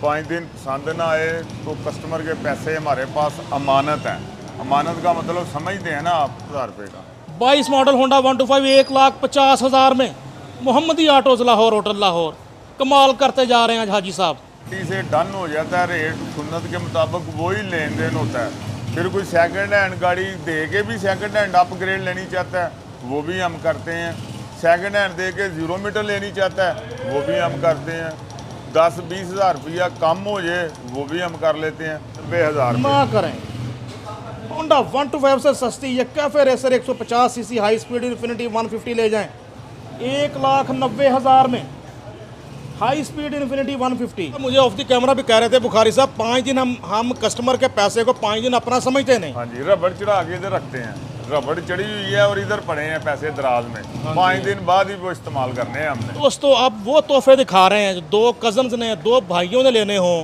5 दिन पसंद ना आए तो कस्टमर के पैसे हमारे पास अमानत हैं। अमानत का मतलब समझते हैं ना आप, 1000 रुपये का 22 मॉडल होंडा 125 1,50,000 में मोहम्मदी ऑटोज लाहौर होटल लाहौर कमाल करते जा रहे हैं हाजी साहब। से डन हो जाता है रेट, सुन्नत के मुताबिक वही लेन देन होता है। फिर कोई सेकंड हैंड गाड़ी दे के भी सेकंड हैंड अपग्रेड लेनी चाहता है वो भी हम करते हैं। सेकंड हैंड दे के 0 मीटर लेनी चाहता है वो भी हम करते हैं। 10-20 हज़ार रुपया कम हो जाए वो भी हम कर लेते हैं। 90,000 ना करें होंडा 125 से सस्ती ये cafe racer 150 CC high speed infinity 150 ले जाएं 1,90,000 में हाई स्पीड इन्फिनिटी 150। मुझे ऑफ द कैमरा भी कह रहे थे बुखारी साहब 5 दिन हम कस्टमर के पैसे को 5 दिन अपना समझते नहीं। हाँ जी, रबड़ चढ़ा के इधर रखते हैं, रबड़ चढ़ी हुई है और इधर पड़े हैं पैसे दराज में। 5 दिन बाद ही वो इस्तेमाल करने हैं हमने। दोस्तों अब वो तोहफे दिखा रहे हैं 2 कजन्स ने 2 भाइयों ने लेने हों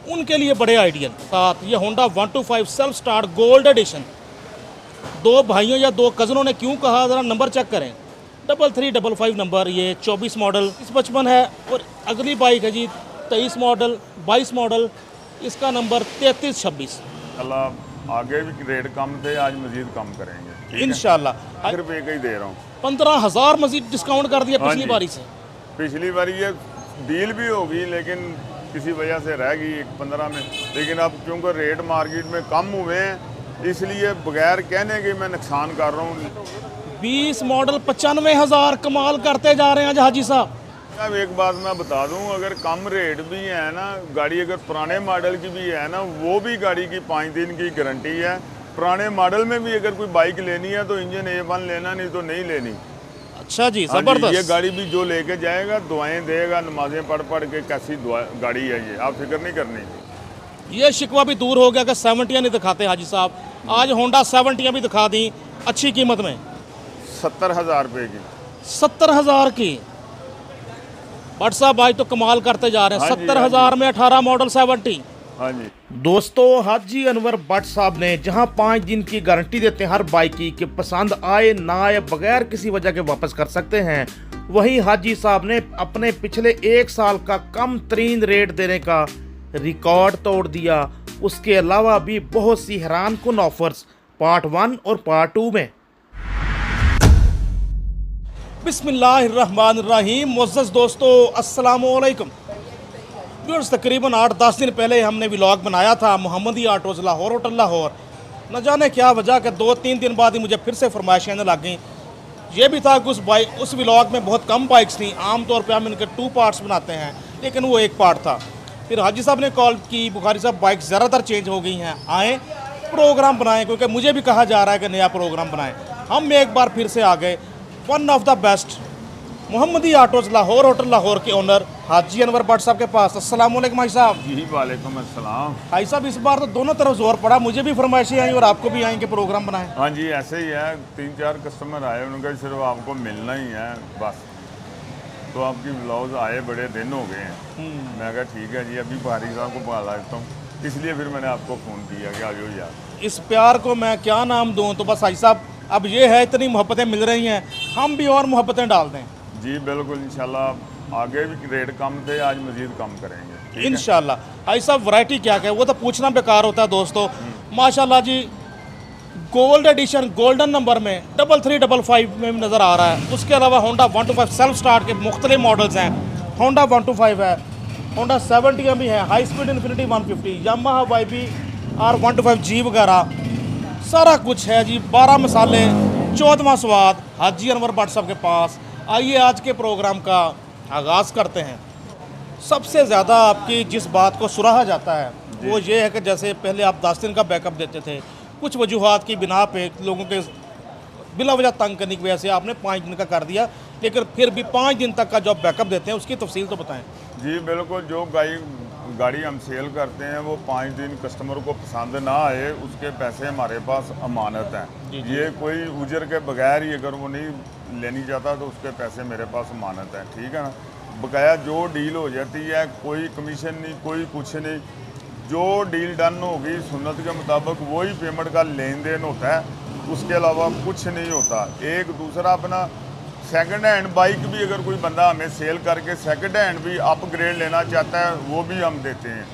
उनके लिए बड़े आइडियल साथ ये Honda 125 self start gold edition. 2 भाइयों या 2 कज़नों ने क्यों कहा ज़रा नंबर चेक करें 3355 नंबर, ये 24 मॉडल 55 है। और अगली बाइक है जी 23 मॉडल 22 मॉडल, इसका नंबर 3326। अल्लाह आगे भी रेट कम थे, आज मजीद कम करेंगे इंशाल्लाह। रुपये का ही दे रहा हूँ। 15,000 मजीद डिस्काउंट कर दिया पिछली बारी से। पिछली बारी ये डील भी होगी लेकिन किसी वजह से रह गई 15 में, लेकिन अब क्योंकि रेट मार्केट में कम हुए हैं इसलिए बगैर कहने के मैं नुकसान कर रहा हूँ। 20 मॉडल 95,000 कमाल करते जा रहे हैं हाजी साहब। अब एक बात मैं बता दूं, अगर कम रेट भी है ना गाड़ी, अगर पुराने मॉडल की भी है ना वो भी गाड़ी की 5 दिन की गारंटी है। पुराने मॉडल में भी अगर कोई बाइक लेनी है तो इंजन A1 लेना, नहीं तो नहीं लेनी। अच्छा जी, जबरदस्त। ये गाड़ी भी जो लेके जाएगा दुआएं देगा, नमाजें पढ़ पढ़ के कैसी गाड़ी है ये, आप फिक्र नहीं करनी। ये शिकवा भी दूर हो गया कि 70 नहीं दिखाते हाजी साहब, आज होंडा 70 भी दिखा दी अच्छी कीमत में। 70,000 रुपये की 70,000 की भट्ट साहब आज तो कमाल करते जा रहे हैं। 70,000 में 18 मॉडल 70। हाँ जी दोस्तों हाजी अनवर भट्ट साहब ने जहां 5 दिन की गारंटी देते हैं हर बाइक की कि पसंद आए ना आए बगैर किसी वजह के वापस कर सकते हैं, वहीं हाजी साहब ने अपने पिछले 1 साल का कम तरीन रेट देने का रिकॉर्ड तोड़ दिया। उसके अलावा भी बहुत सी हैरान कुन ऑफर्स पार्ट 1 और पार्ट 2 में। बिस्मिल्लाहिर्रहमानिर्रहीम। मुअज़्ज़ज़ दोस्तों अस्सलामुअलैकुम। व्यूअर्स तकरीबन 8-10 दिन पहले हमने व्लॉग बनाया था मोहम्मदी ऑटोज़ लाहौर होटल लाहौर। न जाने क्या वजह कि 2-3 दिन बाद ही मुझे फिर से फरमाइशें आने लग गई। ये भी था कि उस व्लॉग में बहुत कम बाइक्स थी, आमतौर पर हम इनके 2 पार्ट्स बनाते हैं लेकिन वो 1 पार्ट था। फिर हाजी साहब ने कॉल की बुखारी साहब बाइक ज़्यादातर चेंज हो गई हैं, आएँ प्रोग्राम बनाएँ, क्योंकि मुझे भी कहा जा रहा है कि नया प्रोग्राम बनाएँ। हम एक बार फिर से आ गए। One of the best Mohammadi autos Lahore hotel Lahore के ओनर हाजी अनवर भट्ट साहब के पास। अस्सलाम वालेकुम भाई साहब। जी वालेकुम अस्सलाम। भाई साहब इस बार तो दोनों तरफ जोर पड़ा, मुझे भी फरमाइशें आई और आपको भी आई कि प्रोग्राम बनाएं। हाँ जी ऐसे ही है, 3-4 कस्टमर आए, उनका सिर्फ आपको मिलना ही है बस। तो आपकी ब्लाउज आए बड़े दिन हो गए हैं। मैं कहा ठीक है जी अभी भारी साहब को बुला लेता हूँ, इसलिए फिर मैंने आपको फ़ोन किया कि आ जाओ यार। इस प्यार को मैं क्या नाम दूँ, तो बस भाई साहब अब ये है इतनी मोहब्बतें मिल रही हैं, हम भी और मोहब्बतें डाल दें। जी बिल्कुल इंशाल्लाह, आगे भी रेट कम थे, आज मजीद कम करेंगे इंशाल्लाह। भाई साहब वैरायटी क्या क्या है वो तो पूछना बेकार होता है दोस्तों। माशाल्लाह जी गोल्ड एडिशन गोल्डन नंबर में 3355 में भी नज़र आ रहा है। उसके अलावा होंडा 125 सेल्फ स्टार्ट के मुख्तलिफ मॉडल्स हैं। होंडा 125 है, होंडा 70 भी है, high speed infinity 150, Yamaha YBR125G वगैरह सारा कुछ है जी। 12 मसाले 14वां स्वाद हाजी अनवर भट्ट साहब के पास। आइए आज के प्रोग्राम का आगाज़ करते हैं। सबसे ज़्यादा आपकी जिस बात को सुराहा जाता है वो ये है कि जैसे पहले आप 10 दिन का बैकअप देते थे, कुछ वजूहात की बिना पे लोगों के बिला वजह तंग करने की वजह से आपने 5 दिन का कर दिया, लेकिन फिर भी 5 दिन तक का जो बैकअप देते हैं उसकी तफसील तो बताएं। जी बिल्कुल, जो गाड़ी हम सेल करते हैं वो 5 दिन कस्टमर को पसंद ना आए उसके पैसे हमारे पास अमानत हैं। ये कोई उजर के बगैर ही अगर वो नहीं लेनी चाहता तो उसके पैसे मेरे पास अमानत हैं, ठीक है ना। बकाया जो डील हो जाती है, कोई कमीशन नहीं, कोई कुछ नहीं, जो डील डन होगी सुन्नत के मुताबिक वही पेमेंट का लेन देन होता है, उसके अलावा कुछ नहीं होता। एक दूसरा अपना सेकंड हैंड बाइक भी अगर कोई बंदा हमें सेल करके सेकंड हैंड भी अपग्रेड लेना चाहता है वो भी हम देते हैं।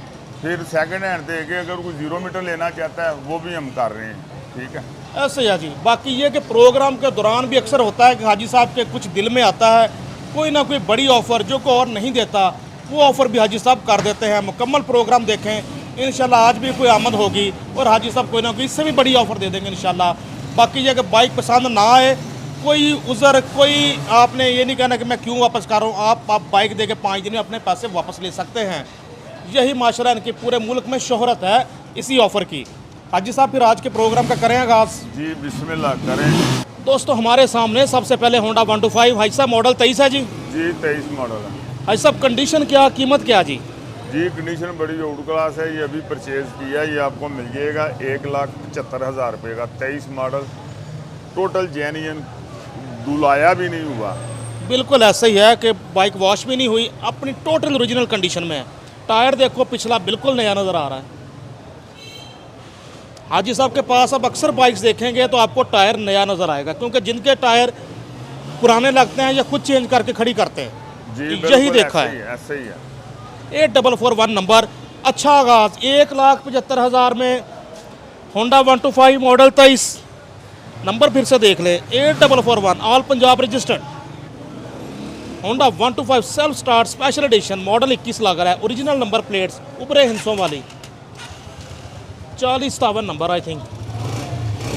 फिर सेकंड हैंड दे के अगर कोई 0 मीटर लेना चाहता है वो भी हम कर रहे हैं। ठीक है, ऐसे है जी। बाकी ये कि प्रोग्राम के दौरान भी अक्सर होता है कि हाजी साहब के कुछ दिल में आता है कोई ना कोई बड़ी ऑफ़र जो कोई और नहीं देता, वो ऑफ़र भी हाजी साहब कर देते हैं। मुकम्मल प्रोग्राम देखें, इंशाल्लाह आज भी कोई आमद होगी और हाजी साहब कोई ना कोई इससे भी बड़ी ऑफ़र दे देंगे इंशाल्लाह। बाकी ये कि बाइक पसंद ना आए, कोई उज़र, कोई आपने ये नहीं कहना कि मैं क्यों वापस कर रहा हूँ। आप बाइक दे के 5 दिन में अपने पैसे वापस ले सकते हैं। यही माशरा इनकी पूरे मुल्क में शोहरत है इसी ऑफ़र की। हाजी साहब फिर आज के प्रोग्राम का करें आगाज़? जी बिस्मिल्लाह करें। दोस्तों हमारे सामने सबसे पहले होंडा 125 हाजी साहब मॉडल 23 है जी। जी 23 मॉडल है। हाजी साहब कंडीशन क्या, कीमत क्या जी? जी कंडीशन बड़ी आउट क्लास है। ये अभी परचेज़ किया, ये आपको मिल जाएगा 1,75,000 रुपये का। 23 मॉडल, टोटल जेन्युइन, धुलाया भी नहीं हुआ। बिल्कुल ऐसा ही है कि बाइक वॉश भी नहीं हुई, अपनी टोटल ओरिजिनल कंडीशन में है। टायर देखो पिछला बिल्कुल नया नज़र आ रहा है। हाजी साहब के पास अब अक्सर बाइक्स देखेंगे तो आपको टायर नया नज़र आएगा, क्योंकि जिनके टायर पुराने लगते हैं या खुद चेंज करके खड़ी करते हैं। जी यही देखा है, ऐसे ही है। 8441 नंबर। अच्छा आगाज़ 1,75,000 में होंडा 125 मॉडल 23 नंबर फिर से देख ले, 8441 all Punjab registered Honda 125 self start special edition model 21 लग रहा है। ओरिजिनल नंबर प्लेट्स ऊपरे हिंसों वाली, 4057 number I think.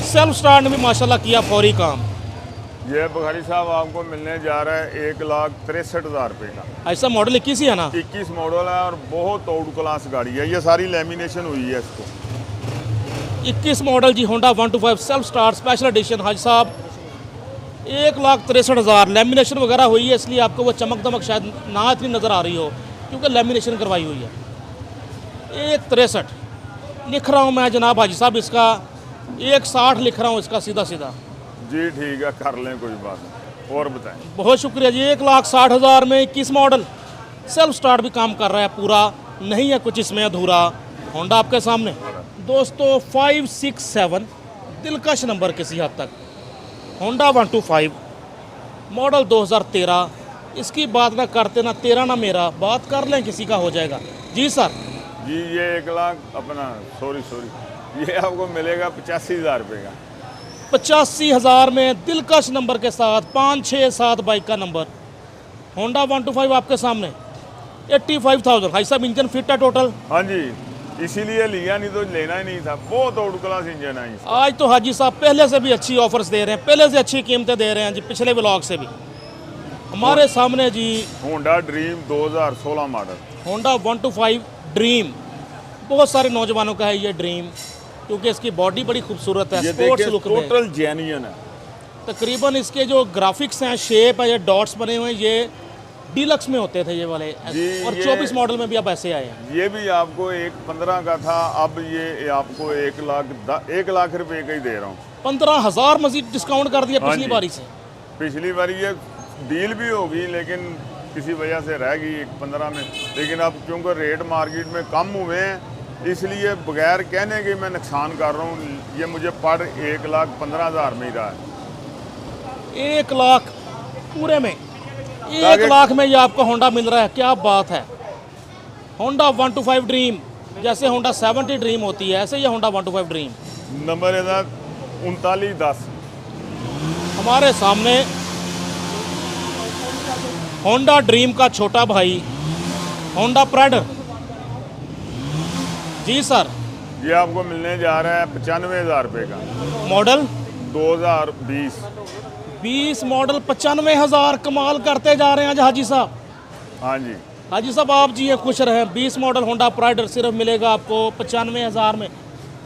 Self start ने भी माशाल्लाह किया फौरी काम। ये बुखारी साहब आपको मिलने जा रहा है 1,63,000 रुपये का। ऐसा मॉडल 21 ही है ना? 21 मॉडल है और बहुत आउट क्लास गाड़ी है। ये सारी लेमिनेशन हुई है इसको। 21 मॉडल जी Honda 125 self start special edition हाजी साहब 1,63,000। लेमिनेशन वगैरह हुई है, इसलिए आपको वो चमक दमक शायद ना इतनी नज़र आ रही हो, क्योंकि लेमिनेशन करवाई हुई है। 1,63 लिख रहा हूँ मैं जनाब हाजी साहब, इसका 1,60 लिख रहा हूँ इसका सीधा सीधा। जी ठीक है, कर लें, कोई बात नहीं। और बताएं। बहुत शुक्रिया जी। 1,60,000 में 21 मॉडल सेल्फ स्टार्ट भी काम कर रहा है, पूरा नहीं है कुछ इसमें अधूरा। होंडा आपके सामने दोस्तों 567 दिलकश नंबर किसी हद तक। Honda 125 model 2013। इसकी बात ना करते ना तेरा ना मेरा, बात कर लें किसी का हो जाएगा। जी सर। जी ये 1,00,000 अपना सॉरी ये आपको मिलेगा 85,000 रुपये का। 85,000 में दिलकश नंबर के साथ 5, 6, 7 बाइक का नंबर। होंडा 125 आपके सामने 85,000। भाई साहब इंजन फिट है टोटल? हाँ जी, इसीलिए लिया, नहीं तो लेना ही नहीं था। बहुत आउट क्लास इंजन है इसका। आज तो हाजी साहब पहले से भी अच्छी ऑफर्स दे रहे हैं, पहले से अच्छी कीमतें दे रहे हैं जी, पिछले ब्लॉग से भी। हमारे सामने जी Honda Dream 2016 model. Honda 125 Dream, बहुत सारे नौजवानों का है ये ड्रीम, क्योंकि इसकी बॉडी बड़ी खूबसूरत है, स्पोर्ट्स लुक में। टोटल जेन्युइन है। तकरीबन इसके जो ग्राफिक्स हैं, शेप है, ये डॉट्स बने हुए हैं, ये डीलक्स में होते थे ये वाले, और 24 मॉडल में भी अब ऐसे आए हैं। ये भी आपको 1,15 का था, अब ये आपको 1,00,000 रुपये का ही दे रहा हूँ। 15,000 मजीद डिस्काउंट कर दिया पिछली बारी से। पिछली बारी ये डील भी होगी, लेकिन किसी वजह से रह गई 1,15 में। लेकिन अब क्योंकि रेट मार्केट में कम हुए हैं, इसलिए बगैर कहने के मैं नुकसान कर रहा हूँ। ये मुझे पड़ 1,15,000 में ही रहा है। 1,00,000 पूरे में, 1,00,000 में ये आपको होंडा मिल रहा है, क्या बात है। होंडा 125 ड्रीम, जैसे होंडा 70 ड्रीम होती है, ऐसे ये होंडा 125 ड्रीम। नंबर है 3910। हमारे सामने होंडा ड्रीम का छोटा भाई होंडा प्राइडर। जी सर। ये आपको मिलने जा रहा है 95,000 रुपये का। मॉडल 2020। 20 मॉडल 95,000। कमाल करते जा रहे हैं आज हाजी साहब। हाँ जी हाजी साहब आप जी ये खुश रहें। 20 मॉडल होंडा प्राइडर सिर्फ मिलेगा आपको 95,000 में।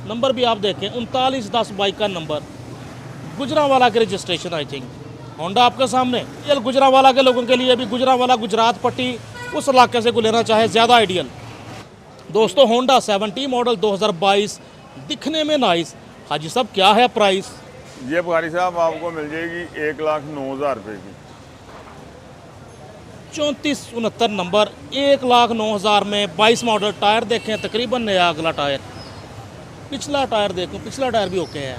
नंबर भी आप देखें 3910 बाइक का नंबर, गुजरांवाला के रजिस्ट्रेशन आई थिंक। होंडा आपके सामने। ये गुजरांवाला के लोगों के लिए भी, गुजरांवाला गुजरात पट्टी उस इलाके से को लेना चाहे ज़्यादा आइडियल। दोस्तों होंडा 70 मॉडल 2022, दिखने में नाइस। हाजी साहब क्या है प्राइस? ये बुखारी साहब आपको मिल जाएगी 1,09,000 रुपये की। 3469 नंबर, 1,09,000 में 22 मॉडल। टायर देखें तकरीबन नया, अगला टायर, पिछला टायर देखो, पिछला टायर भी ओके है।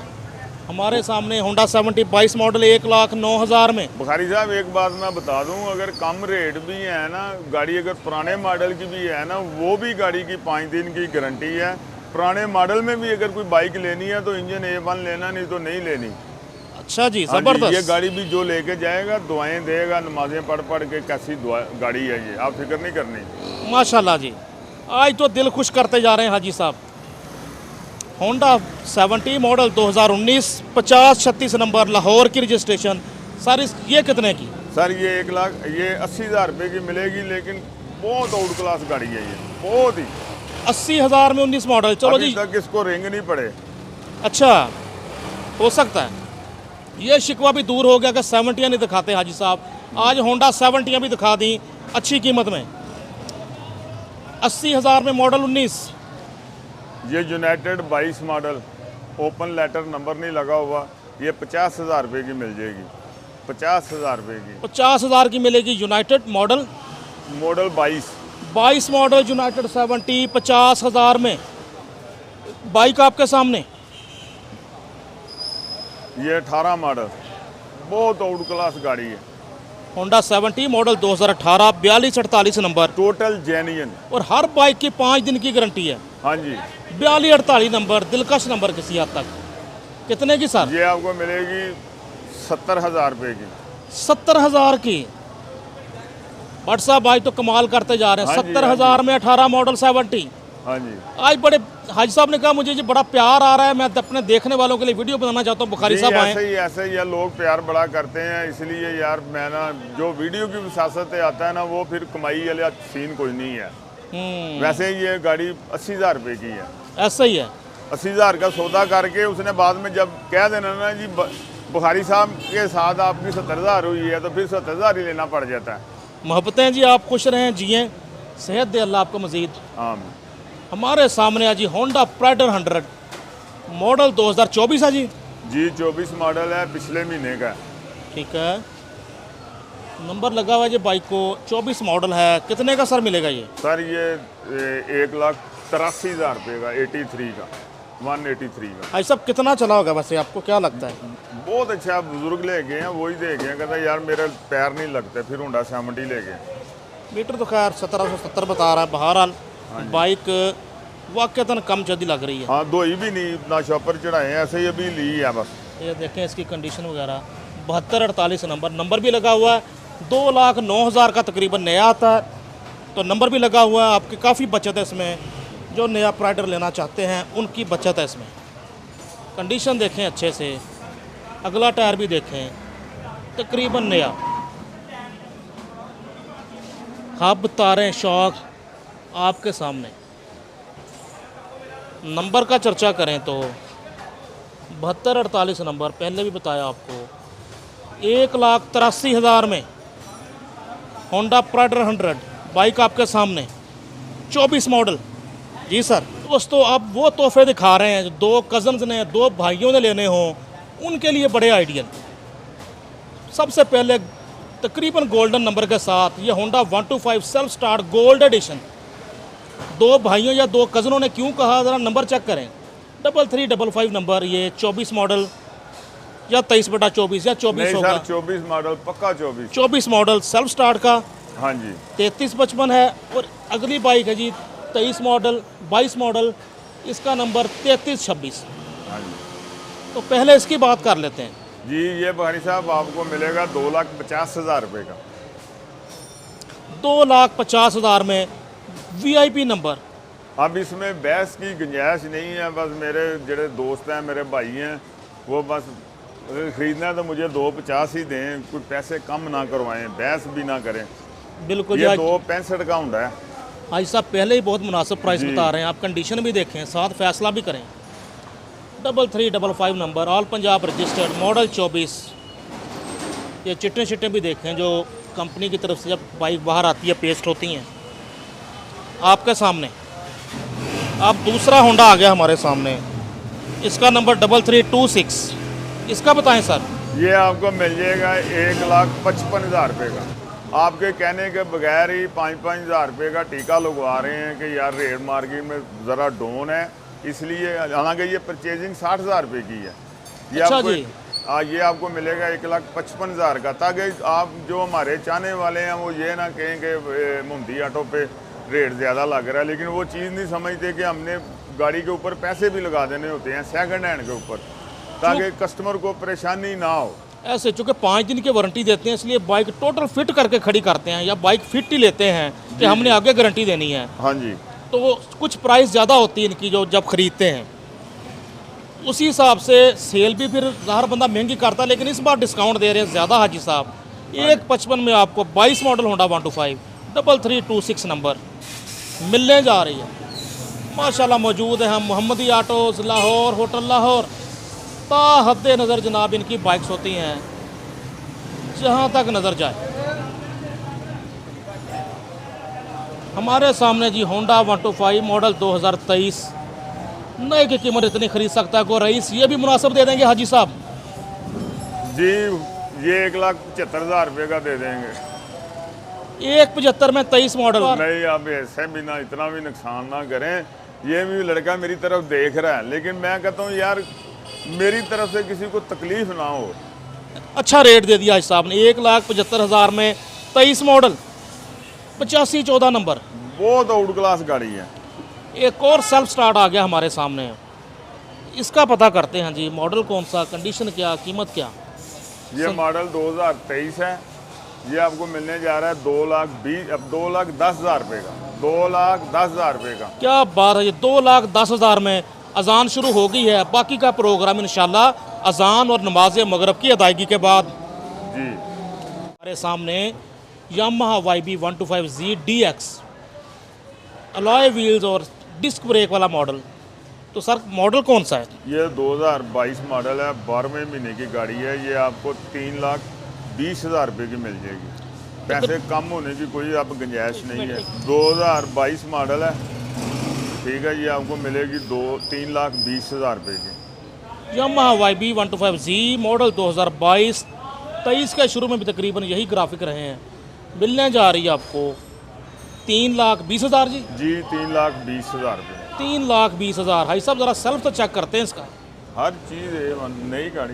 हमारे सामने होंडा 70 22 मॉडल 1,09,000 में। बुखारी साहब एक बात मैं बता दूं, अगर कम रेट भी है ना गाड़ी, अगर पुराने मॉडल की भी है ना, वो भी गाड़ी की 5 दिन की गारंटी है। पुराने मॉडल में भी अगर कोई बाइक लेनी है तो इंजन A1 लेना, नहीं तो नहीं लेनी। अच्छा जी, हाँ जबरदस्त। ये गाड़ी भी जो लेके जाएगा दुआएं देगा, नमाजें पढ़ पढ़ के कैसी गाड़ी है ये, आप फिक्र नहीं करनी। माशाल्लाह जी, आज तो दिल खुश करते जा रहे हैं हाजी साहब। होंडा 70 मॉडल 2019 5036 नंबर, लाहौर की रजिस्ट्रेशन। सर ये कितने की? सर ये 80,000 रुपये की मिलेगी, लेकिन बहुत आउट क्लास गाड़ी है ये, बहुत ही। 80,000 में 19 मॉडल। चलो जी, तक इसको रिंग नहीं पड़े। अच्छा हो सकता है, ये शिकवा भी दूर हो गया कि 70 नहीं दिखाते हाजी साहब। आज होंडा 70 भी दिखा दी अच्छी कीमत में। 80,000 में मॉडल 19। ये united 22 model, open letter, number नहीं लगा हुआ, ये 50,000 रुपये की मिल जाएगी। 50,000 रुपये की। 50,000 की मिलेगी यूनाइटेड मॉडल 22 मॉडल यूनाइटेड 70 50,000 में। बाइक आपके सामने ये 18 मॉडल, बहुत आउट क्लास गाड़ी है। Honda 70 model 2018 4248 number, total genuine, और हर बाइक की 5 दिन की गारंटी है। हाँ जी। 4248 नंबर, दिलकश नंबर किसी हद तक। कितने की सर? ये आपको मिलेगी 70,000 रुपये की। 70,000 की। बट साहब आज तो कमाल करते जा रहे हैं। हाँ जी, 70,000 में 18 मॉडल 70। हाँ जी। आज बड़े हाजी साहब ने कहा मुझे जी बड़ा प्यार आ रहा है, मैं अपने देखने वालों के लिए वीडियो बनाना चाहता हूँ। बुखारी साहब आए। ऐसे ही लोग प्यार बड़ा करते हैं, इसलिए यार मैं ना जो वीडियो की विसासत आता है ना, वो फिर कमाई वाला सीन कोई नहीं है। वैसे ये गाड़ी 80,000 रुपये की है। ऐसा ही है। 80,000 का सौदा करके उसने बाद में जब कह देना ना जी बुखारी साहब के साथ आपकी 70,000 हुई है, तो फिर 70,000 ही लेना पड़ जाता है। मोहब्बतें जी, आप खुश रहें, जिएं, सेहत दे अल्लाह आपको मजीद। हमारे सामने है जी होंडा प्राइडर 100 मॉडल 2024 है जी। 24 मॉडल है, पिछले महीने का। ठीक है, नंबर लगा हुआ है जी बाइक को, 24 मॉडल है। कितने का सर मिलेगा ये? सर ये 1,83,000 रुपये का, 83 का, 183 का। भाई साहब कितना चला होगा वैसे, आपको क्या लगता है? बहुत अच्छा, बुजुर्ग ले गए हैं, वही दे गए हैं, कहता यार मेरे पैर नहीं लगते, फिर होंडा 70 ले गए। मीटर तो खैर 1770 बता रहा है। बहरहाल बाइक वाकई कम जल्दी लग रही है। हाँ, धोई भी नहीं, ना शॉपर चढ़ाए, ऐसे ही अभी ली है बस। ये देखें इसकी कंडीशन वगैरह। 7248 नंबर भी लगा हुआ है। 2,09,000 का तकरीबन नया आता है, तो नंबर भी लगा हुआ है। आपकी काफ़ी बचत है इसमें, जो नया प्राइडर लेना चाहते हैं उनकी बचत है इसमें। कंडीशन देखें अच्छे से, अगला टायर भी देखें, तकरीबन नया। हब तारें शौक आपके सामने। नंबर का चर्चा करें तो 7248 नंबर, पहले भी बताया आपको। 1,83,000 में होंडा प्राइडर 100 बाइक आपके सामने, 24 मॉडल। जी सर। दोस्तों अब वो तोहफे दिखा रहे हैं जो 2 कज़न्स ने, 2 भाइयों ने लेने हों, उनके लिए बड़े आइडियल। सबसे पहले तकरीबन गोल्डन नंबर के साथ ये Honda 125 self start gold edition. 2 भाइयों या 2 कज़नों ने क्यों कहा, ज़रा नंबर चेक करें। 3355 नंबर, ये 24 मॉडल या 23/24 या 24 होगा। 24 मॉडल, पक्का 24 मॉडल सेल्फ स्टार्ट का। हाँ जी। 3355 है। और अगली बाइक है जी 23 मॉडल 22 मॉडल, इसका नंबर 3326। हाँ जी। तो पहले इसकी बात कर लेते हैं जी। ये भाई साहब आपको मिलेगा 2,50,000 रुपये का। 2,50,000 में VIP नंबर। अब इसमें बहस की गुंजाइश नहीं है। बस मेरे जो दोस्त हैं, मेरे भाई हैं, वो बस अगर ख़रीदना है तो मुझे 2,50 ही दें, कोई पैसे कम ना करवाएं, बहस भी ना करें। बिल्कुल। ये 2,65 का होंडा है। भाई साहब पहले ही बहुत मुनासिब प्राइस बता रहे हैं, आप कंडीशन भी देखें, साथ फैसला भी करें। 3355 number, all Punjab registered, model 24। ये चिट्टे चिट्टे भी देखें जो कंपनी की तरफ से जब बाइक बाहर आती है पेस्ट होती हैं आपके सामने। अब दूसरा होंडा आ गया हमारे सामने, इसका नंबर 3326। इसका बताएं सर। ये आपको मिल जाएगा 1,55,000 रुपये का। आपके कहने के बगैर ही 5,000 रुपये का टीका लगवा रहे हैं कि यार रेट मार्केट में ज़रा डाउन है, इसलिए। हालांकि ये परचेजिंग 60,000 रुपये की है। ये अच्छा आपको जी। ये आपको मिलेगा 1,55,000 का, ताकि आप जो हमारे चाहने वाले हैं वो ये ना कहें कि मुंदी ऑटो पे रेट ज़्यादा लग रहा है, लेकिन वो चीज़ नहीं समझते कि हमने गाड़ी के ऊपर पैसे भी लगा देने होते हैं सेकंड हैंड के ऊपर, ताकि कस्टमर को परेशानी ना हो। ऐसे चूँकि 5 दिन की वारंटी देते हैं, इसलिए बाइक टोटल फिट करके खड़ी करते हैं, या बाइक फिट ही लेते हैं कि हमने आगे गारंटी देनी है। हाँ जी। तो कुछ प्राइस ज़्यादा होती है इनकी जो जब खरीदते हैं, उसी हिसाब से सेल भी फिर हर बंदा महंगी करता है, लेकिन इस बार डिस्काउंट दे रहे हैं ज़्यादा हाजी साहब। 1,55 में आपको 22 मॉडल होंडा 125 3326 नंबर मिलने जा रही है। माशाल्लाह मौजूद है हम मोहम्मदी ऑटोज़ लाहौर, होटल लाहौर, हद्दे नज़र जनाब इनकी बाइक्स होती हैं जहाँ तक नज़र जाए। हमारे सामने जी होंडा 125 मॉडल 2023, नए की कीमत इतनी खरीद सकता है को रईस, ये भी मुनासिब दे देंगे हाजी साहब? जी ये 1,75,000 रुपये का दे देंगे। 1,75 में 23 मॉडल। नहीं, आप ऐसे भी ना इतना भी नुकसान ना करें, ये भी लड़का मेरी तरफ देख रहा है, लेकिन मैं कहता हूँ यार मेरी तरफ से किसी को तकलीफ ना हो। अच्छा रेट दे दिया साहब ने, 1,75,000 में 23 मॉडल 8514 नंबर, बहुत आउट क्लास गाड़ी है। एक और सेल्फ स्टार्ट आ गया हमारे सामने, इसका पता करते हैं जी। मॉडल कौन सा, कंडीशन क्या, कीमत क्या? ये मॉडल 2023 है, ये आपको मिलने जा रहा है 2,10,000 रुपये का। 2,10,000 रुपये का। क्या बात है, 2,10,000 में अजान शुरू हो गई है। बाकी का प्रोग्राम इंशाल्लाह अजान और नमाज मगरब की अदायगी के बाद जी। हमारे सामने Yamaha YB125G DX alloy wheels और डिस्क ब्रेक वाला मॉडल। तो सर मॉडल कौन सा है? ये 2022 मॉडल है, 12वें महीने की गाड़ी है। ये आपको 3,20,000 रुपये की मिल जाएगी। पैसे कम होने की कोई अब गुंजाइश नहीं है। 2022 मॉडल है, ठीक है। ये आपको मिलेगी 3,20,000 रुपये की। यामाहा YB125G मॉडल 2022, 23 के शुरू में भी तकरीबन यही ग्राफिक रहे हैं। मिलने जा रही है आपको 3,20,000 जी। 3,20,000 रुपये। 3,20,000। भाई साहब ज़रा सेल्फ तो चेक करते हैं इसका। हर चीज़ है, नई गाड़ी।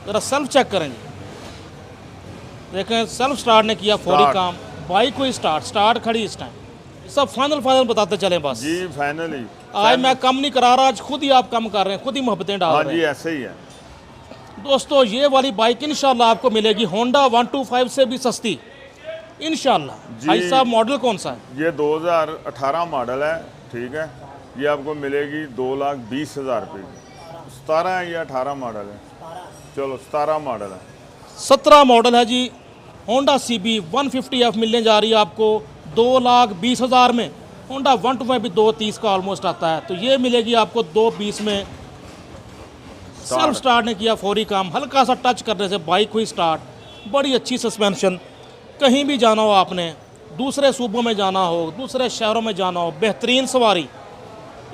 ज़रा सेल्फ चेक करेंगे, देखें सेल्फ स्टार्ट ने किया फौरी काम। बाइक को स्टार्ट खड़ी इस टाइम। सब फाइनल बताते चले बस जी। फाइनली आज मैं कम नहीं करा रहा, आज खुद ही आप कम कर रहे हैं, खुद ही मोहब्बतें डाल रहे हैं। जी ऐसे ही है दोस्तों। ये वाली बाइक इंशाल्लाह आपको मिलेगी होंडा 125 से भी सस्ती इंशाल्लाह। भाई साहब मॉडल कौन सा है? ये 2018 मॉडल है, ठीक है। ये आपको मिलेगी 2,20,000 रुपये की। 17 है, ये 18 मॉडल है। चलो 17 मॉडल है। 17 मॉडल है जी। होंडा CB 150F मिलने जा रही है आपको 2,20,000 में। होंडा 125 भी 2,30 का ऑलमोस्ट आता है, तो ये मिलेगी आपको 2,20 में। सेल्फ स्टार्ट ने किया फौरी काम, हल्का सा टच करने से बाइक हुई स्टार्ट। बड़ी अच्छी सस्पेंशन, कहीं भी जाना हो आपने, दूसरे सूबों में जाना हो, दूसरे शहरों में जाना हो, बेहतरीन सवारी।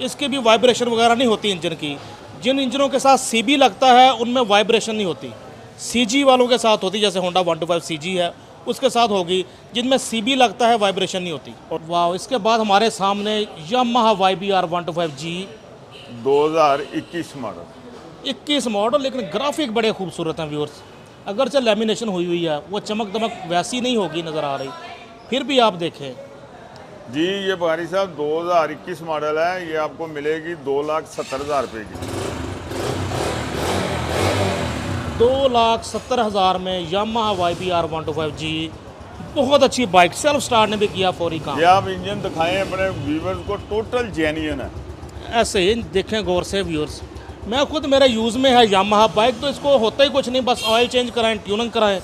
इसकी भी वाइब्रेशन वगैरह नहीं होती इंजन की। जिन इंजनों के साथ CB लगता है उनमें वाइब्रेशन नहीं होती, CG वालों के साथ होती, जैसे होंडा 125 CG है उसके साथ होगी। जिनमें CB लगता है वाइब्रेशन नहीं होती। और वाह, इसके बाद हमारे सामने यामाहा YBR125G 2021 मॉडल। 21 मॉडल, लेकिन ग्राफिक बड़े खूबसूरत हैं व्यूअर्स। अगरचे लेमिनेशन हुई है, वो चमक दमक वैसी नहीं होगी नज़र आ रही, फिर भी आप देखें जी। ये भारी साहब 2021 मॉडल है, ये आपको मिलेगी 2,70,000 रुपये की। 2,70,000 में यामाहा YBR125G बहुत अच्छी बाइक। सेल्फ स्टार्ट ने भी किया फौरी काम। ये आप इंजन दिखाएं अपने व्यूवर्स को, टोटल जेन्युइन है। ऐसे ही देखें गौर से व्यूअर्स। मैं खुद मेरे यूज़ में है यामाहा बाइक, तो इसको होता ही कुछ नहीं, बस ऑयल चेंज कराएं, ट्यूनिंग कराएं,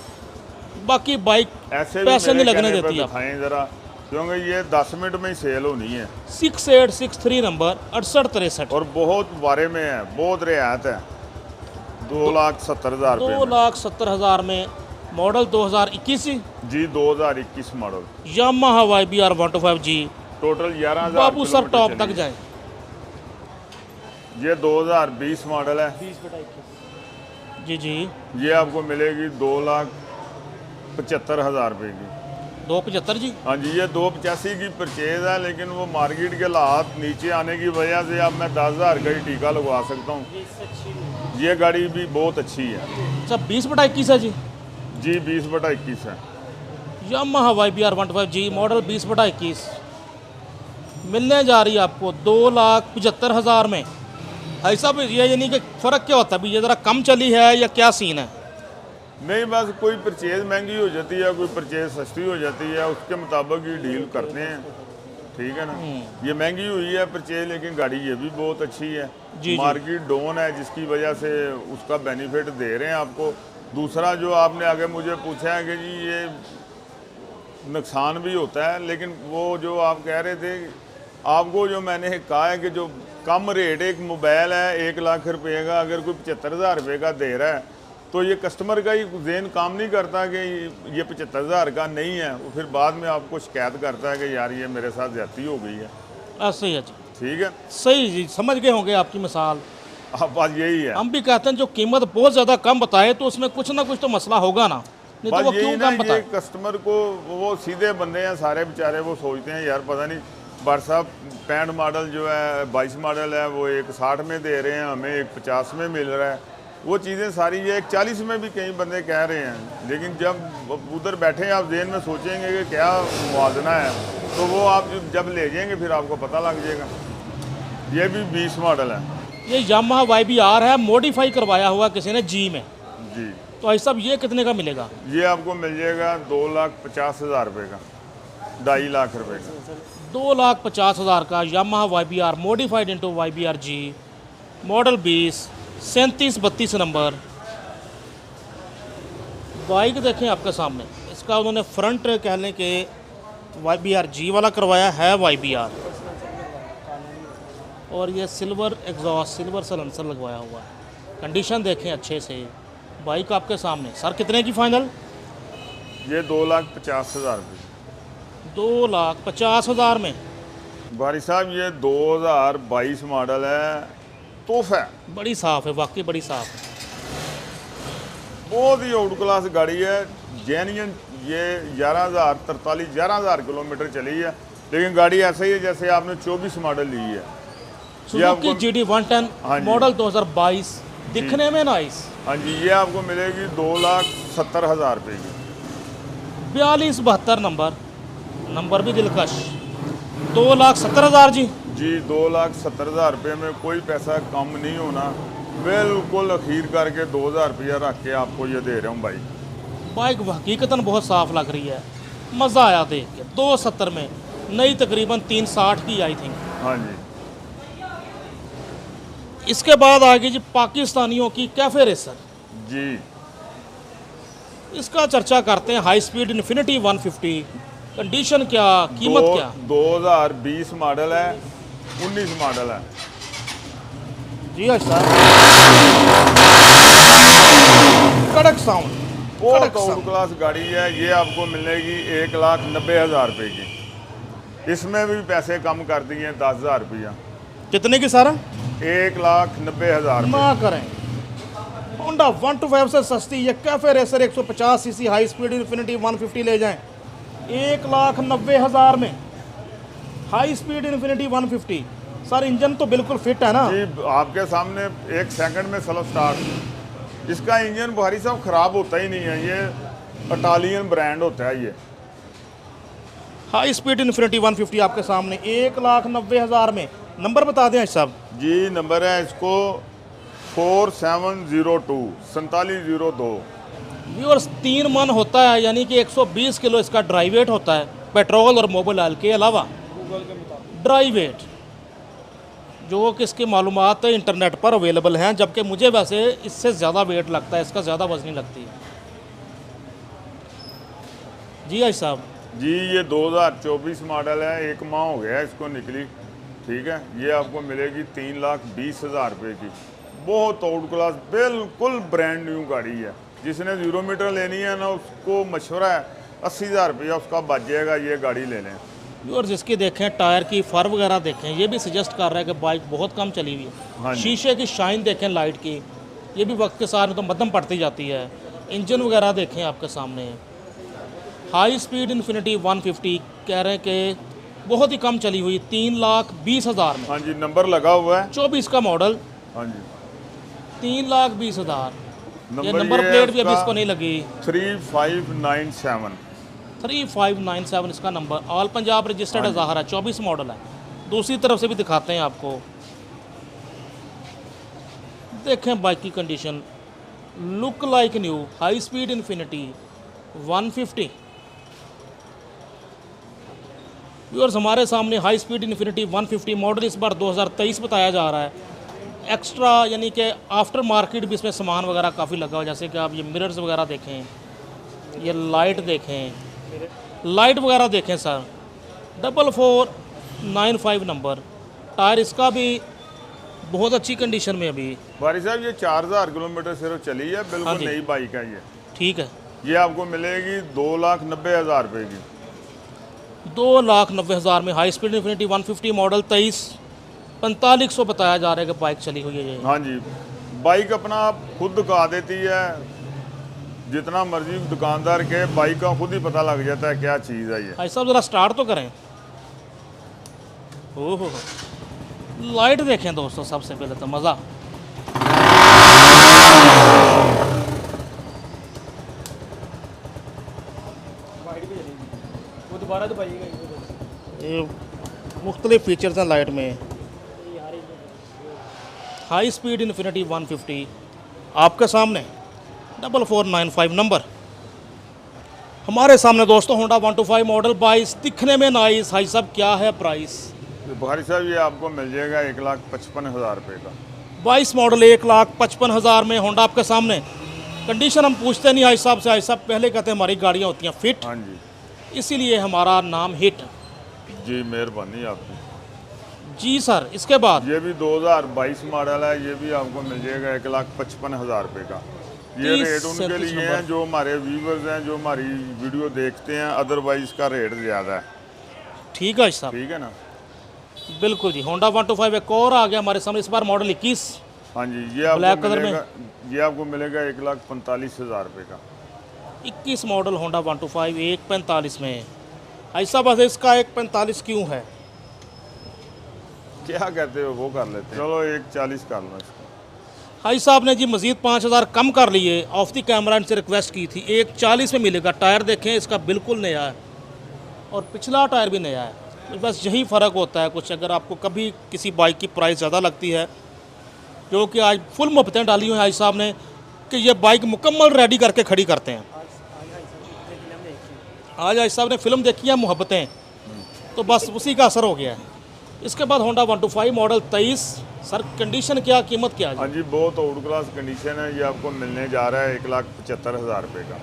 बाकी बाइक ऐसे पैसे नहीं लगने देती। आप दिखाएं ज़रा, क्योंकि ये 10 मिनट में ही सेल होनी है। 6863 नंबर 6863 और बहुत बारे में है, बहुत रियायत है। 2,70,000 रुपये। 2,70,000 में मॉडल 2021 जी। 2021 मॉडल यामाहा YBR125G। टोटल 11,000 बाबू सर टॉप तक जाए। ये 2020 मॉडल है जी जी। ये आपको मिलेगी 2,75,000 रुपये की। 2,75 जी। हाँ जी। ये 2,85 की परचेज है, लेकिन वो मार्केट के हालात नीचे आने की वजह से अब मैं 10,000 का ही टीका लगवा सकता हूँ। ये गाड़ी भी बहुत अच्छी है। अच्छा 20/21 है जी? जी 20/21 है। Yamaha YBR125G मॉडल 20/21 मिलने जा रही है आपको 2,75,000 में। भाई साहब ये यानी कि फ़र्क क्या होता है, अभी ये ज़रा कम चली है या क्या सीन है? नहीं, बस कोई परचेज़ महंगी हो जाती है, कोई परचेज़ सस्ती हो जाती है, उसके मुताबिक ही डील करते हैं, ठीक है ना। ये महंगी हुई है परचेज़, लेकिन गाड़ी ये भी बहुत अच्छी है। जी मार्केट डाउन है, जिसकी वजह से उसका बेनिफिट दे रहे हैं आपको। दूसरा जो आपने आगे मुझे पूछा है कि जी ये नुकसान भी होता है, लेकिन वो जो आप कह रहे थे, आपको जो मैंने कहा है कि जो कम रेट एक मोबाइल है 1 लाख रुपये का, अगर कोई 75,000 रुपये का दे रहा है तो ये कस्टमर का ही ज़हन काम नहीं करता कि ये 75,000 का नहीं है, वो फिर बाद में आपको शिकायत करता है कि यार ये मेरे साथ ज्यादती हो गई है। ऐसे ही है जी, ठीक है, सही जी, समझ गए होंगे आपकी मिसाल। अब बात यही है। हम भी कहते हैं जो कीमत बहुत ज़्यादा कम बताए तो उसमें कुछ ना कुछ तो मसला होगा ना, नहीं तो वो क्यों कम बताए? कस्टमर को वो सीधे बंदे हैं सारे बेचारे, वो सोचते हैं यार पता नहीं बार साहब 65 मॉडल जो है 22 मॉडल है वो एक 60 में दे रहे हैं, हमें एक 50 में मिल रहा है। वो चीज़ें सारी ये एक 40 में भी कई बंदे कह रहे हैं, लेकिन जब उधर बैठे आप जेहन में सोचेंगे कि क्या मुआवजना है, तो वो आप जब ले जाएंगे फिर आपको पता लग जाएगा। ये भी 20 मॉडल है। ये Yamaha YBR है, मॉडिफाई करवाया हुआ किसी ने जी में जी। तो भाई साहब ये कितने का मिलेगा? ये आपको मिल जाएगा 2,50,000 रुपये का, 2.5 लाख रुपये का। 2,50,000 का Yamaha YBR modified into YBR G model 20 3732 number. Bike देखें आपके सामने, इसका उन्होंने फ्रंट कह लें कि YBR G वाला करवाया है YBR, और ये सिल्वर एग्जॉस्ट सिल्वर सलेंसर लगवाया हुआ है। कंडीशन देखें अच्छे से, बाइक आपके सामने। सर कितने की फाइनल? ये 2,50,000 रुपये। 2,50,000 में भाई साहब ये 2022 मॉडल है, तोहफा है। बड़ी साफ़ है, वाकई बड़ी साफ़ है, बहुत ही आउट क्लास गाड़ी है। जेन्युइन ये 11,000 किलोमीटर चली है, लेकिन गाड़ी ऐसा ही है जैसे आपने 24 मॉडल ली है। सुजुकी GD 110 मॉडल 2022, दिखने में नाइस। हाँ जी, ये आपको मिलेगी 2,70,000 रुपये की। 4272 नंबर भी दिलकश। 2,70,000 जी। जी 2,70,000 रुपये में कोई पैसा कम नहीं होना, बिल्कुल अखीर करके 2,000 रुपया रख के आपको ये दे रहा हूँ भाई। बाइक हकीकतन बहुत साफ़ लग रही है, मज़ा आया देख के। 270 में नई तकरीबन 360 की आई थिंक। हाँ जी। इसके बाद आ गई जी पाकिस्तानियों की कैफे रेसर जी। इसका चर्चा करते हैं। हाई स्पीड इन्फिनिटी 150, कंडीशन क्या, कीमत क्या? 2020 मॉडल है, 19 मॉडल है। जी अच्छा, कड़क साउंड, बहुत आउट क्लास गाड़ी है। ये आपको मिलेगी 1,90,000 रुपये की। इसमें भी पैसे कम कर दिए 10,000 रुपया। कितने की सारा? 1,90,000 ना करें। होंडा 125 से सस्ती ये cafe racer 150 CC high speed infinity 150 ले जाएं 1,90,000 में। High speed infinity 150। Sir engine तो बिल्कुल फिट है ना? जी आपके सामने 1 सेकंड में स्लो स्टार्ट। इसका इंजन भारी साहब ख़राब होता ही नहीं है, ये इटालियन ब्रांड होता है। ये हाई स्पीड इन्फिनिटी 150 आपके सामने 1,90,000 में। नंबर बता दें साहब। जी नंबर है इसको 4702 4702। व्यूअर्स 3 मन होता है, यानी कि 120 किलो इसका ड्राई वेट होता है, पेट्रोल और मोबिल ऑयल के अलावा। ड्राई वेट जो कि इसकी मालूमात इंटरनेट पर अवेलेबल हैं, जबकि मुझे वैसे इससे ज़्यादा वेट लगता है, इसका ज़्यादा वजनी लगती है। जी आई साहब। जी ये 2024 मॉडल है, 1 माह हो गया इसको निकली। ठीक है, ये आपको मिलेगी 3,20,000 रुपये की। बहुत आउट क्लास बिल्कुल ब्रांड न्यू गाड़ी है। जिसने 0 मीटर लेनी है ना, उसको मशवरा है 80,000 रुपया उसका बच जाएगा, ये गाड़ी ले लें। और जिसकी देखें टायर की फर वगैरह देखें, ये भी सजेस्ट कर रहा है कि बाइक बहुत कम चली हुई है। हाँ, शीशे की शाइन देखें लाइट की, ये भी वक्त के साथ तो मध्यम पड़ती जाती है। इंजन वगैरह देखें आपके सामने। हाई स्पीड इन्फिनिटी 150 कह रहे हैं कि बहुत ही कम चली हुई, 3,20,000 में। हाँ जी, नंबर लगा हुआ है 24 का मॉडल। हाँ जी। 3,20,000। ये नंबर नंबर प्लेट भी अभी इसको नहीं लगी। 3597। 3597 इसका नंबर, ऑल पंजाब रजिस्टर्ड है, ज़ाहिर है 24 मॉडल है। दूसरी तरफ से भी दिखाते हैं आपको, देखें बाइक की condition, look like new, high speed infinity 150। Viewers हमारे सामने हाई स्पीड इन्फिनिटी 150 मॉडल इस बार 2023 बताया जा रहा है। एक्स्ट्रा यानी कि आफ्टर मार्केट भी इसमें सामान वगैरह काफ़ी लगा हुआ, जैसे कि आप ये मिरर्स वगैरह देखें, ये लाइट देखें, लाइट वगैरह देखें सर। 4495 नंबर, टायर इसका भी बहुत अच्छी कंडीशन में अभी। भाई साहब ये 4000 किलोमीटर सिर्फ चली है, हाँ बिल्कुल जी। नई बाइक है ये। ठीक है, ये आपको मिलेगी 2,90,000 रुपये की। 2,90,000 में हाई स्पीड इन्फिनिटी 150 मॉडल 23, 4500 बताया जा रहा है कि बाइक चली हुई है ये। हाँ जी, बाइक अपना खुद दिखा देती है, जितना मर्जी दुकानदार के बाइक का खुद ही पता लग जाता है क्या चीज़ है ये। भाई साहब ज़रा स्टार्ट तो करें। ओहो, लाइट देखें दोस्तों, सबसे पहले तो मज़ा। वो दोबारा तो पाइएगा ये मुख्तलिफ फीचर्स हैं लाइट में। हाई स्पीड इन्फिनिटी 150 आपके सामने, 4495 नंबर। हमारे सामने दोस्तों होंडा 125 मॉडल 22, दिखने में नाइस। भाई साहब क्या है प्राइस? बुखारी साहब ये आपको मिल जाएगा 1,55,000 रुपये का। 22 मॉडल 1,55,000 में होंडा आपके सामने। कंडीशन हम पूछते नहीं भाई साहब से, भाई साहब पहले कहते हैं हमारी गाड़ियाँ होती हैं फिट, हाँ जी इसीलिए हमारा नाम हिट। जी, मेहरबानी आपकी जी सर। इसके बाद ये भी 2022 मॉडल है, ये भी आपको मिल जाएगा 1,55,000 रुपये का। ये 30 रेट उनके 37 लिए हैं जो हमारे व्यूवर्स हैं, जो हमारी वीडियो देखते हैं, अदरवाइज इसका रेट ज़्यादा है। ठीक है साहब, ठीक है ना। बिल्कुल जी। होंडा 125 एक और आ गया हमारे सामने, इस बार मॉडल 21। हाँ जी, ब्लैक कलर में। ये आपको मिलेगा 1,45,000 रुपये का। 21 मॉडल होंडा 125 1,45 में। ऐसा बस इसका 1,45 क्यों है? क्या कहते हो वो कर लेते हैं, चलो 1,40 कर लो इसको। भाई साहब ने जी मज़ीद 5,000 कम कर लिए, ऑफ द कैमरा इनसे रिक्वेस्ट की थी। 1,40 में मिलेगा। टायर देखें इसका बिल्कुल नया है और पिछला टायर भी नया है। तो बस यही फ़र्क होता है कुछ। अगर आपको कभी किसी बाइक की प्राइस ज़्यादा लगती है, जो कि आज फुल मुफ्तें डाली हुई हैं भाई साहब ने कि ये बाइक मुकम्मल रेडी करके खड़ी करते हैं। आज भाई साहब ने फ़िल्म देखी है मोहब्बतें, तो बस उसी का असर हो गया है। इसके बाद होंडा 125 मॉडल 23। सर कंडीशन क्या, कीमत क्या है? हाँ जी, बहुत आउट क्लास कंडीशन है। ये आपको मिलने जा रहा है 1,75,000 रुपये का।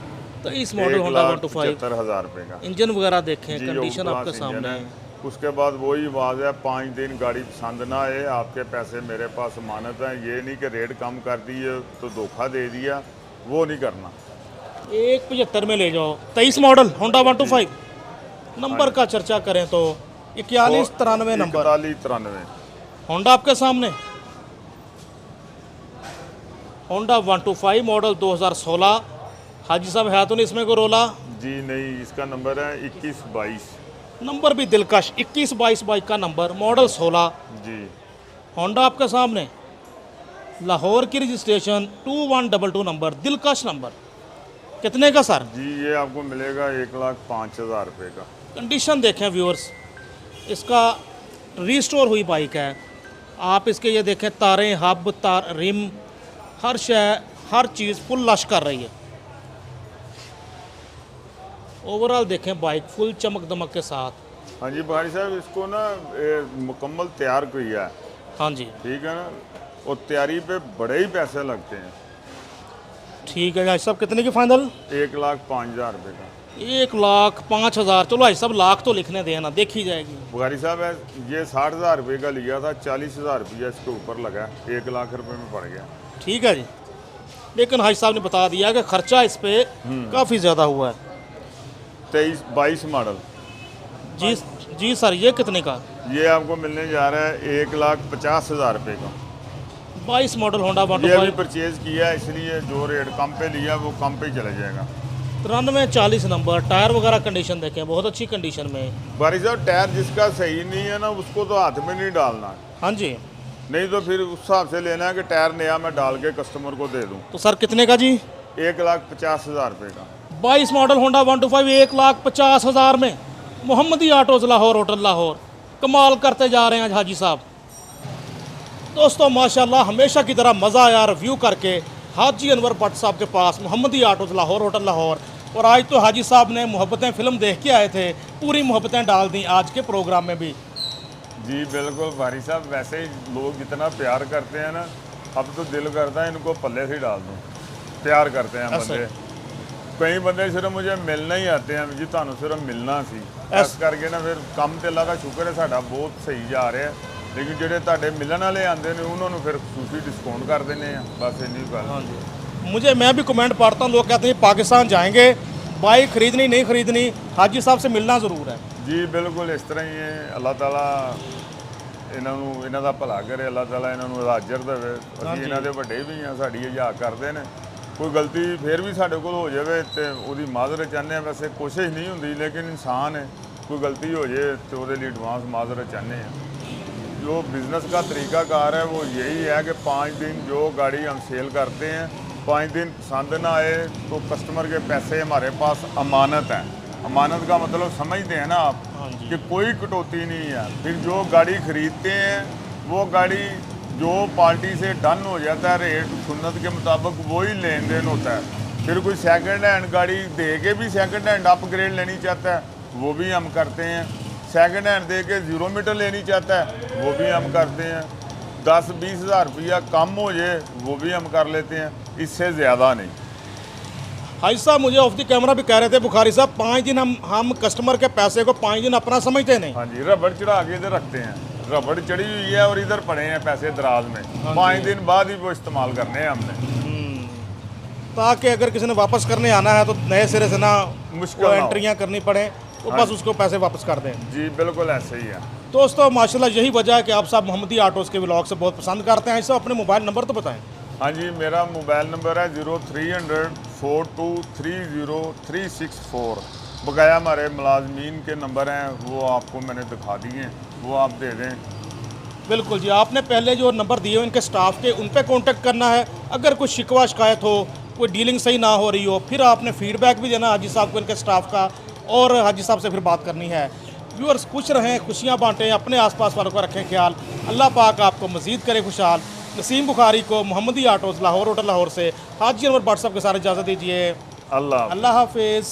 23 मॉडल होंडा 125, 1,75,000 रुपये का। इंजन वगैरह देखें, जी, कंडीशन आउट आपके क्लास इंजन सामने है। है। उसके बाद वही आवाज़ है, 5 दिन गाड़ी पसंद ना आए, आपके पैसे मेरे पास अमानत है। ये नहीं कि रेट कम कर दिए तो धोखा दे दिया, वो नहीं करना। 1,75 में ले जाओ। 23 मॉडल होंडा 125। नंबर का चर्चा करें तो 4193 नंबर 4193 होंडा आपके सामने। Honda 125 model 2016। हाजी साहब है तो नहीं इसमें को रोला? जी नहीं, इसका नंबर है 2122। नंबर भी दिलकश 2122 बाइक का नंबर, मॉडल 16 जी। होंडा आपके सामने। लाहौर की रजिस्ट्रेशन 2122 नंबर, दिलकश नंबर। कितने का सर? जी ये आपको मिलेगा 1,05,000 रुपये का। कंडीशन देखें व्यूअर्स, इसका रीस्टोर हुई बाइक है। आप इसके ये देखें, तारें, हब, तार, रिम, हर शय, हर चीज़ फुल लश कर रही है। ओवरऑल देखें बाइक फुल चमक दमक के साथ। हाँ जी भाई साहब, इसको ना मुकम्मल तैयार किया है। हाँ जी ठीक है ना, और तैयारी पे बड़े ही पैसे लगते हैं। ठीक है भाई साहब, कितने की फाइनल? 1,05,000 रुपये का। 1,05,000। चलो भाई साहब लाख तो लिखने देना, देखी जाएगी। बुखारी साहब है, ये 60,000 रुपये का लिया था, 40,000 रुपया इसके ऊपर लगा, 1,00,000 रुपये में पड़ गया। ठीक है जी, लेकिन हाजी साहब ने बता दिया कि खर्चा इस पर काफ़ी ज़्यादा हुआ है। 23-22 मॉडल। जी जी सर, ये कितने का? ये आपको मिलने जा रहा है 1,50,000 रुपये का। 22 मॉडल होंडा ये अभी 125। परचेज़ किया है, इसलिए जो रेट कम पे लिया वो कम पे ही चला जाएगा। 9340 नंबर। टायर वगैरह कंडीशन देखें, बहुत अच्छी कंडीशन में। बारिश साहब, टायर जिसका सही नहीं है ना, उसको तो हाथ में नहीं डालना। हाँ जी, नहीं तो फिर उस हिसाब से लेना है कि टायर नया मैं डाल के कस्टमर को दे दूं। तो सर कितने का जी? 1,50,000 रुपये का 22 मॉडल होंडा 125 1,50,000 में। मोहम्मदी ऑटोज़ लाहौर, होटल लाहौर कमाल करते जा रहे हैं आज हाजी साहब। दोस्तों माशाल्लाह हमेशा की तरह मज़ा आया रिव्यू करके हाजी अनवर भट्ट साहब के पास मोहम्मदी ऑटोज़ लाहौर, होटल लाहौर। और आज तो हाजी साहब ने मोहब्बतें फ़िल्म देख के आए थे, पूरी मोहब्बतें डाल दी आज के प्रोग्राम में भी। जी बिल्कुल भारी साहब, वैसे ही लोग जितना प्यार करते हैं ना, अब तो दिल करता है इनको पल्ले से ही डाल दूँ। प्यार करते हैं बंदे, कई बंदे सिर्फ मुझे मिलना ही आते हैं जी, ਤੁਹਾਨੂੰ सिर्फ मिलना सी इस करके ना फिर ਕੰਮ ਤੇ ਅੱਲਾ ਦਾ ਸ਼ੁਕਰ ਹੈ ਸਾਡਾ ਬਹੁਤ ਸਹੀ ਜਾ ਰਿਹਾ। लेकिन ਜਿਹੜੇ ਤੁਹਾਡੇ ਮਿਲਣ ਵਾਲੇ ਆਉਂਦੇ ਨੇ ਉਹਨਾਂ ਨੂੰ ਫਿਰ ਖੁਸ਼ੀ डिस्काउंट कर देने हैं, बस इन्नी गल। हाँ जी, मुझे मैं भी कमेंट पढ़ता हूँ, लोग कहते हैं पाकिस्तान जाएंगे बाइक खरीदनी नहीं खरीदनी, हाजी साहब से मिलना ज़रूर है। जी बिल्कुल इस तरह ही है। अल्लाह ताला ਇਹਨਾਂ ਦਾ ਭਲਾ ਕਰੇ, ਅੱਲਾਹ ਤਾਲਾ ਇਹਨਾਂ ਨੂੰ ਰਾਜਰ ਦੇਵੇ। ਅਸੀਂ ਇਹਨਾਂ ਦੇ ਵੱਡੇ ਵੀ ਹਾਂ, ਸਾਡੀ ਹਜ਼ਾਰ ਕਰਦੇ ਨੇ, ਕੋਈ ਗਲਤੀ ਫਿਰ ਵੀ ਸਾਡੇ ਕੋਲ ਹੋ ਜਾਵੇ ਤੇ ਉਹਦੀ ਮਾਜ਼ਰਤ ਚਾਹੁੰਦੇ ਹਾਂ। ਵੈਸੇ ਕੋਸ਼ਿਸ਼ ਨਹੀਂ ਹੁੰਦੀ, लेकिन इंसान है, कोई गलती हो जाए तो ਉਹਦੇ ਲਈ एडवांस माजरत चाहते हैं। जो बिज़नेस का तरीक़ाकार है वो यही है कि 5 दिन जो गाड़ी हम सेल करते हैं, 5 दिन पसंद ना आए तो कस्टमर के पैसे हमारे पास अमानत है। अमानत का मतलब समझते हैं ना आप, कि कोई कटौती नहीं है। फिर जो गाड़ी खरीदते हैं वो गाड़ी जो पार्टी से डन हो जाता है, रेट सुन्नत के मुताबिक वही लेन देन होता है। फिर कोई सेकंड हैंड गाड़ी दे के भी सेकंड हैंड अपग्रेड लेनी चाहता है, वो भी हम करते हैं। सेकंड हैंड दे के 0 मीटर लेनी चाहता है, वो भी हम करते हैं। 10-20 हज़ार रुपया कम हो जाए वो भी हम कर लेते हैं, इससे ज़्यादा नहीं। हाजी साहब मुझे ऑफ द कैमरा भी कह रहे थे बुखारी साहब, 5 दिन हम कस्टमर के पैसे को 5 दिन अपना समझते नहीं। हाँ जी, रबड़ चढ़ा के इधर रखते हैं, रबड़ चढ़ी हुई है और इधर पड़े हैं पैसे दराज में। 5 दिन बाद ही वो इस्तेमाल करने हैं हमने, ताकि अगर किसी ने वापस करने आना है तो नए सिरे से ना मुश्किल एंट्रियाँ करनी पड़े, तो बस उसको पैसे वापस कर दें। जी बिल्कुल ऐसे ही है। दोस्तों माशाल्लाह यही वजह है कि आप साहब मोहम्मदी ऑटोज़ के व्लॉग से बहुत पसंद करते हैं। ऐसा अपने मोबाइल नंबर तो बताएं। हाँ जी, मेरा मोबाइल नंबर है 0300 4230 बकाया हमारे मुलाजमीन के नंबर हैं, वो आपको मैंने दिखा दिए हैं, वो आप दे दें। बिल्कुल जी, आपने पहले जो नंबर दिए हो इनके स्टाफ के, उन पर कॉन्टेक्ट करना है। अगर कोई शिकवा शिकायत हो, कोई डीलिंग सही ना हो रही हो, फिर आपने फीडबैक भी देना हाजी साहब को, इनके स्टाफ का, और हाजी साहब से फिर बात करनी है। व्यूअर्स खुश रहें, खुशियाँ बांटें, अपने आसपास वालों का रखें ख्याल। अल्लाह पाक आपको मज़ीद करे खुशहाल। नसीम बुखारी को मोहम्मदी ऑटोज़ लाहौर, होटल लाहौर से हाजी अनवर भट्ट साहब के साथ इजाज़त दीजिए। अल्लाह हाफिज़।